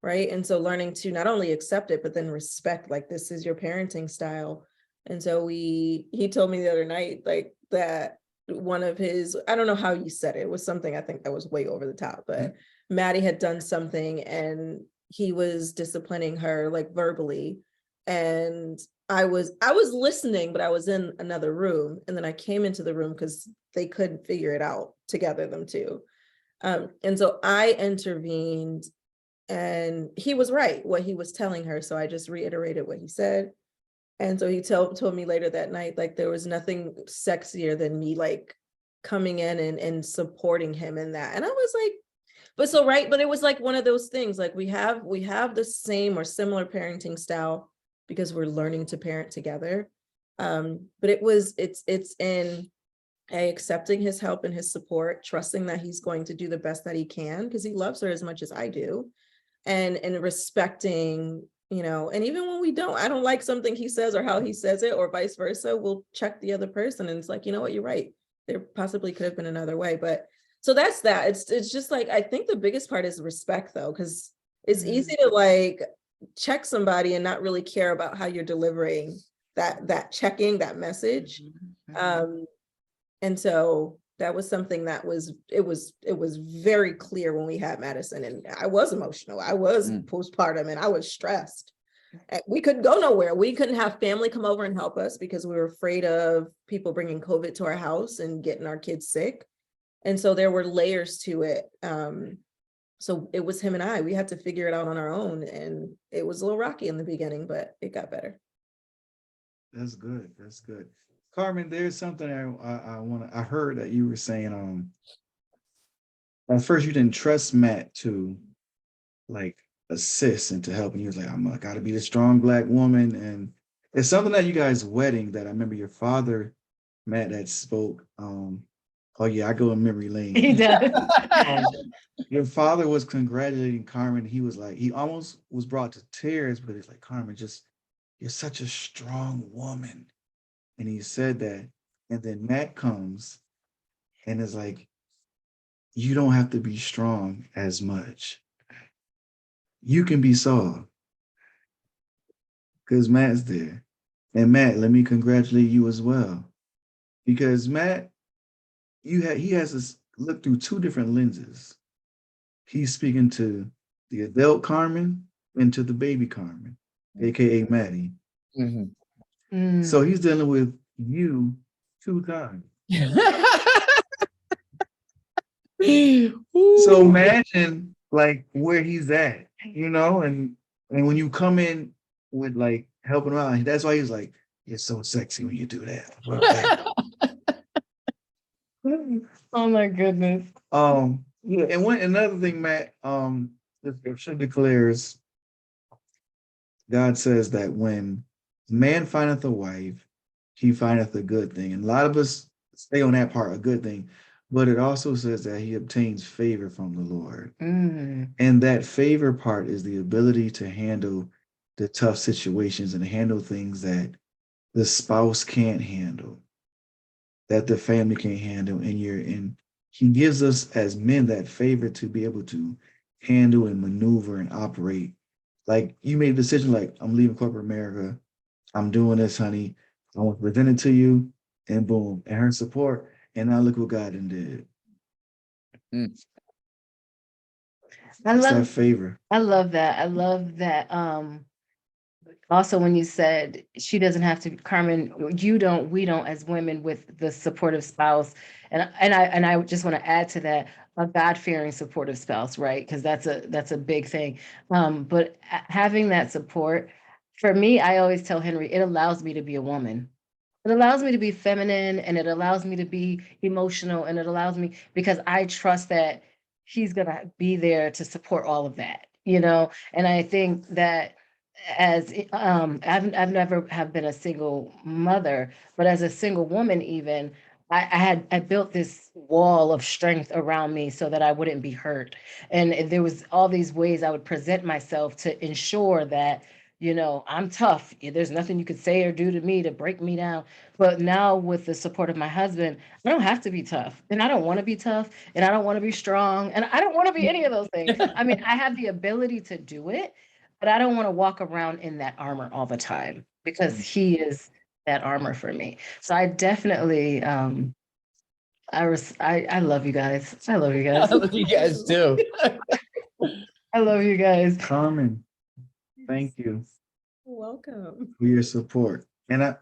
Right. And so learning to not only accept it, but then respect, like, this is your parenting style. And so he told me the other night, like, that one of his, I don't know how you said it, it was something I think that was way over the top, but Maddie had done something and he was disciplining her, like, verbally. And I was listening, but I was in another room. And then I came into the room because they couldn't figure it out together, them two. And so I intervened, and he was right, what he was telling her. So I just reiterated what he said. And so he told me later that night, like, there was nothing sexier than me, like, coming in and supporting him in that. And I was like, but it was like one of those things, like, we have the same or similar parenting style because we're learning to parent together. But it's in accepting his help and his support, trusting that he's going to do the best that he can because he loves her as much as I do, and respecting, and even when I don't like something he says or how he says it, or vice versa, we'll check the other person, and it's like, you know what, you're right, there possibly could have been another way. But so that's that. It's just like, I think the biggest part is respect, though, because it's easy to, like, check somebody and not really care about how you're delivering that checking, that message. And so that was something that was very clear when we had Madison, and I was emotional. I was postpartum and I was stressed. We couldn't go nowhere. We couldn't have family come over and help us because we were afraid of people bringing COVID to our house and getting our kids sick. And so there were layers to it. So it was him and I, we had to figure it out on our own, and it was a little rocky in the beginning, but it got better. That's good. That's good. Carmen, there's something I heard that you were saying, at first you didn't trust Matt to, like, assist and to help, and he was like, I gotta be the strong Black woman. And it's something that you guys' wedding that I remember your father, Matt, that spoke. Oh yeah, I go in memory lane. He does. Your father was congratulating Carmen. He was like, he almost was brought to tears, but he's like, Carmen, you're such a strong woman. And he said that. And then Matt comes and is like, you don't have to be strong as much. You can be soft. Because Matt's there. And Matt, let me congratulate you as well. Because Matt, he has to look through two different lenses. He's speaking to the adult Carmen and to the baby Carmen, aka Maddie. So he's dealing with you two times. So imagine, like, where he's at, and when you come in with, like, helping him out, that's why he's like, you're so sexy when you do that. Oh my goodness. Yeah, and another thing, Matt, the scripture declares, God says that when man findeth a wife, he findeth a good thing. And a lot of us stay on that part, a good thing, but it also says that he obtains favor from the Lord. And that favor part is the ability to handle the tough situations and handle things that the spouse can't handle, that the family can't handle. And he gives us as men that favor to be able to handle and maneuver and operate. Like, you made a decision, like, I'm leaving corporate America. I'm doing this, honey. I want to present it to you, and boom, and her support. And now look what God did. I love that favor. I love that. I love that also when you said she doesn't have to, Carmen, you don't, we don't as women with the supportive spouse. And I just want to add to that, a God-fearing supportive spouse, right? Because that's a big thing. But having that support, for me, I always tell Henry, it allows me to be a woman. It allows me to be feminine and it allows me to be emotional and it allows me because I trust that he's gonna be there to support all of that, you know? And I think that as I've never have been a single mother, but as a single woman, even I built this wall of strength around me so that I wouldn't be hurt. And there was all these ways I would present myself to ensure that, I'm tough. There's nothing you could say or do to me to break me down. But now with the support of my husband, I don't have to be tough. And I don't want to be tough. And I don't want to be strong. And I don't want to be any of those things. I mean, I have the ability to do it, but I don't want to walk around in that armor all the time because he is that armor for me. So I definitely I love you guys. I love you I guys. love you guys too. I love you guys. Carmen, thank you Welcome. for your support. And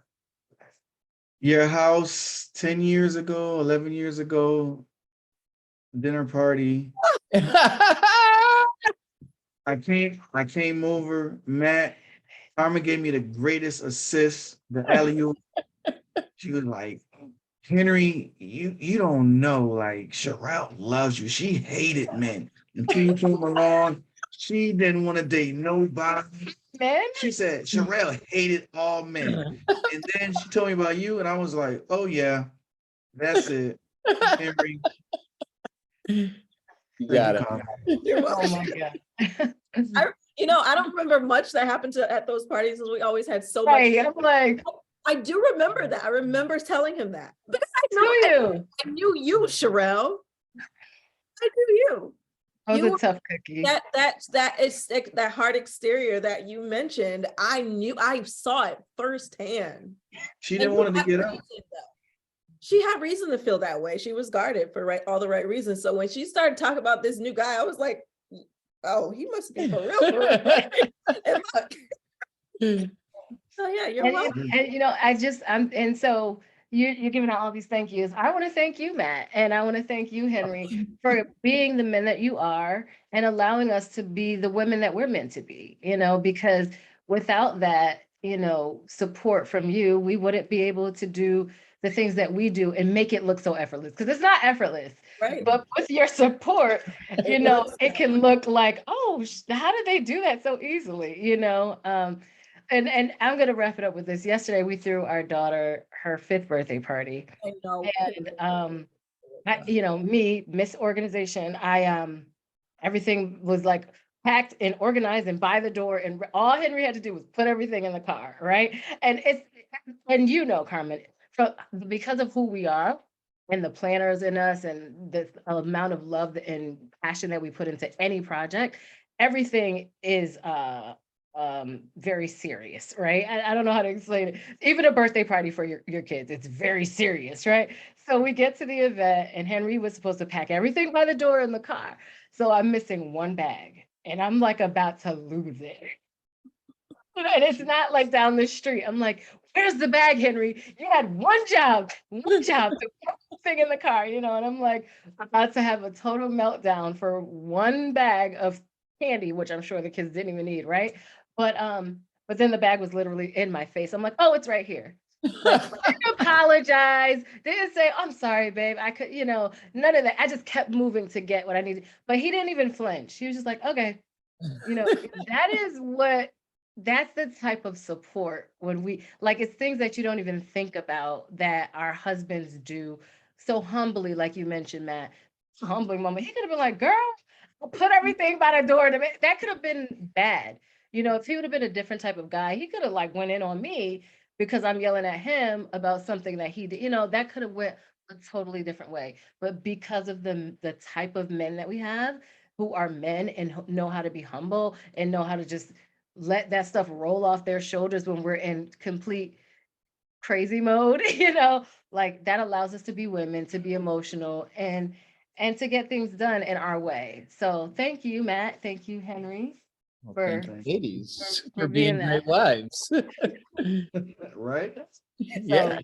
your house 10 years ago, 11 years ago, dinner party. I came over, Matt. Carmen gave me the greatest assist, the alley-oop. She was like, Henry, you don't know, like Shireal loves you. She hated men until you came along. She didn't want to date nobody. Men? She said Shireal hated all men. And then she told me about you, and I was like, oh yeah, that's it. Henry, You thank got you, it. Carmen. You're Oh welcome. my God. I don't remember much that happened at those parties because we always had so much. Right. I'm like, I do remember that. I remember telling him that because do you? I knew you, Shireal. I knew you. I was You a were tough cookie. that hard exterior that you mentioned. I saw it firsthand. She And didn't you want to had get reason, out. though. She had reason to feel that way. She was guarded for all the right reasons. So when she started talking about this new guy, I was like, oh, he must be for real. For real. And look. So yeah, you're welcome. And and so you're giving out all these thank yous. I want to thank you, Matt, and I want to thank you, Henry, for being the men that you are and allowing us to be the women that we're meant to be, because without that, support from you, we wouldn't be able to do the things that we do and make it look so effortless because it's not effortless. Right. But with your support, looks it can look like, oh, how did they do that so easily? And I'm gonna wrap it up with this. Yesterday, we threw our daughter her 5th birthday party, I know. and me, Miss Organization, everything was like packed and organized and by the door, and all Henry had to do was put everything in the car, right? And Carmen, because of who we are and the planners in us and the amount of love and passion that we put into any project, everything is very serious, right? I don't know how to explain it. Even a birthday party for your kids, it's very serious, right? So we get to the event and Henry was supposed to pack everything by the door in the car. So I'm missing one bag and I'm like about to lose it. And it's not like down the street. I'm like, where's the bag, Henry? You had one job to put the thing in the car, and I'm like about to have a total meltdown for one bag of candy, which I'm sure the kids didn't even need, right? But then the bag was literally in my face. I'm like, oh, it's right here. Like, didn't apologize, didn't say, I'm sorry, babe. I could, none of that. I just kept moving to get what I needed. But he didn't even flinch. He was just like, okay. That's the type of support when it's things that you don't even think about that our husbands do so humbly, like you mentioned, Matt, humbling moment. He could have been like, girl, I'll put everything by the door. That could have been bad. If he would have been a different type of guy, he could have went in on me because I'm yelling at him about something that he did, that could have went a totally different way. But because of the type of men that we have, who are men and know how to be humble and know how to just let that stuff roll off their shoulders when we're in complete crazy mode, that allows us to be women, to be emotional and to get things done in our way. So thank you, Matt. Thank you, Henry. Well, for thank you, ladies, for for being being great that. wives. Right? Yeah.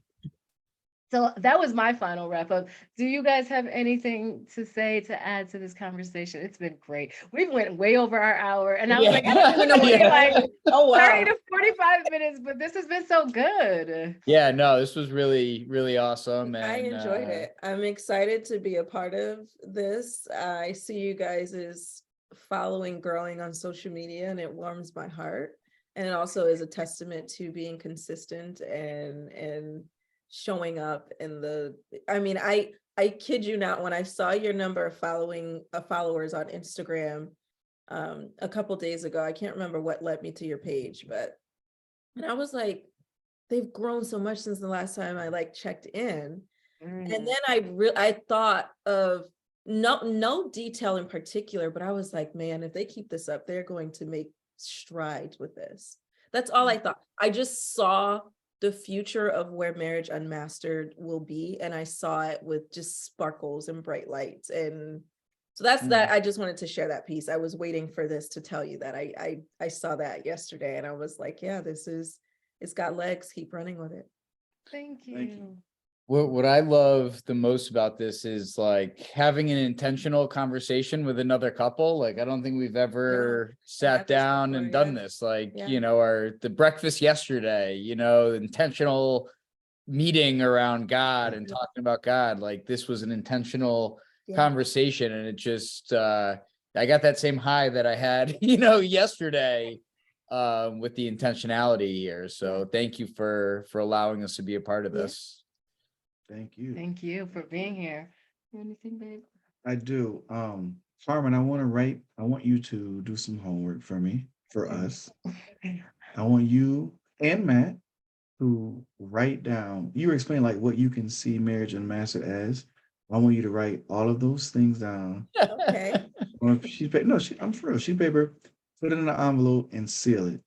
So that was my final wrap up. Do you guys have anything to say to add to this conversation? It's been great. We went way over our hour, and I was like, I don't even know what Yeah. like Oh, 30 wow. to 45 minutes, but this has been so good. Yeah, no, this was really, really awesome. I And enjoyed it. I'm excited to be a part of this. I see you guys is following, growing on social media, and it warms my heart. And it also is a testament to being consistent and showing up in the. I mean, I kid you not, when I saw your number of followers on Instagram a couple days ago, I can't remember what led me to your page, and I was like, they've grown so much since the last time I like checked in. And then I thought of no detail in particular, but I was like, man, if they keep this up, they're going to make strides with this. That's all I thought. I just saw the future of where Marriage Unmastered will be, and I saw it with just sparkles and bright lights. And so that's that. I just wanted to share that piece. I was waiting for this to tell you that I saw that yesterday, and I was like, yeah, it's got legs. Keep running with it. Thank you. Thank you. what I love the most about this is like having an intentional conversation with another couple. Like, I don't think we've ever sat had this down before, and done yeah. this. Like, Yeah. you know, the breakfast yesterday, you know, intentional meeting around God and Mhm. talking about God. Like, this was an intentional Yeah. conversation, and it just I got that same high that I had, you know, yesterday with the intentionality here. So thank you for allowing us to be a part of Yeah. this. Thank you. Thank you for being here. Anything, babe? I do. Carmen, I want you to do some homework for me, for us. I want you and Matt to write down, you explain like what you can see Marriage Unmastered as. I want you to write all of those things down Okay. on a sheet of paper. No, I'm for real. Sheet of paper, put it in an envelope and seal it.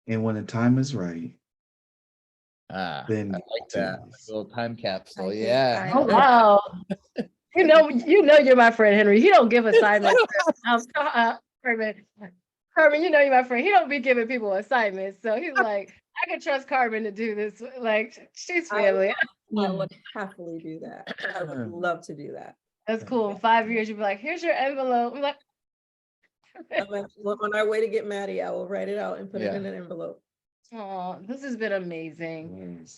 And when the time is right, then I give like it to that. us. Little time capsule. I Yeah. Oh wow. You know you're my friend, Henry. He don't give assignments. Carmen, you know you're my friend. He don't be giving people assignments. So he's like, I can trust Carmen to do this. Like, she's family. I would happily do that. I would love to do that. That's cool. In 5 years, you'll be like, here's your envelope. I'm like, On our way to get Maddie, I will write it out and put it in an envelope. oh, this has been amazing. Yes.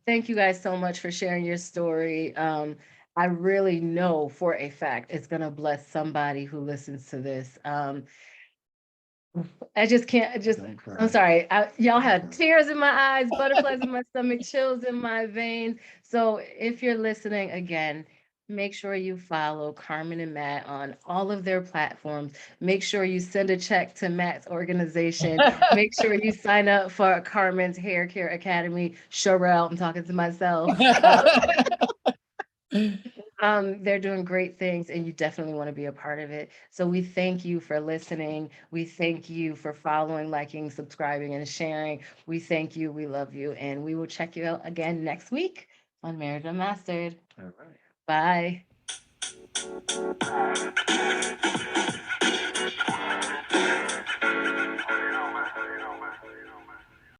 Thank you guys so much for sharing your story. I really know for a fact it's gonna bless somebody who listens to this. I just can't. Don't cry. I'm sorry. Y'all had tears in my eyes, butterflies in my stomach, chills in my veins. So if you're listening again, make sure you follow Carmen and Matt on all of their platforms. Make sure you send a check to Matt's organization. Make sure you sign up for Carmen's Hair Care Academy. Shireal, I'm talking to myself. They're doing great things, and you definitely want to be a part of it. So we thank you for listening. We thank you for following, liking, subscribing, and sharing. We thank you. We love you. And we will check you out again next week on Marriage Unmastered. All right. Bye.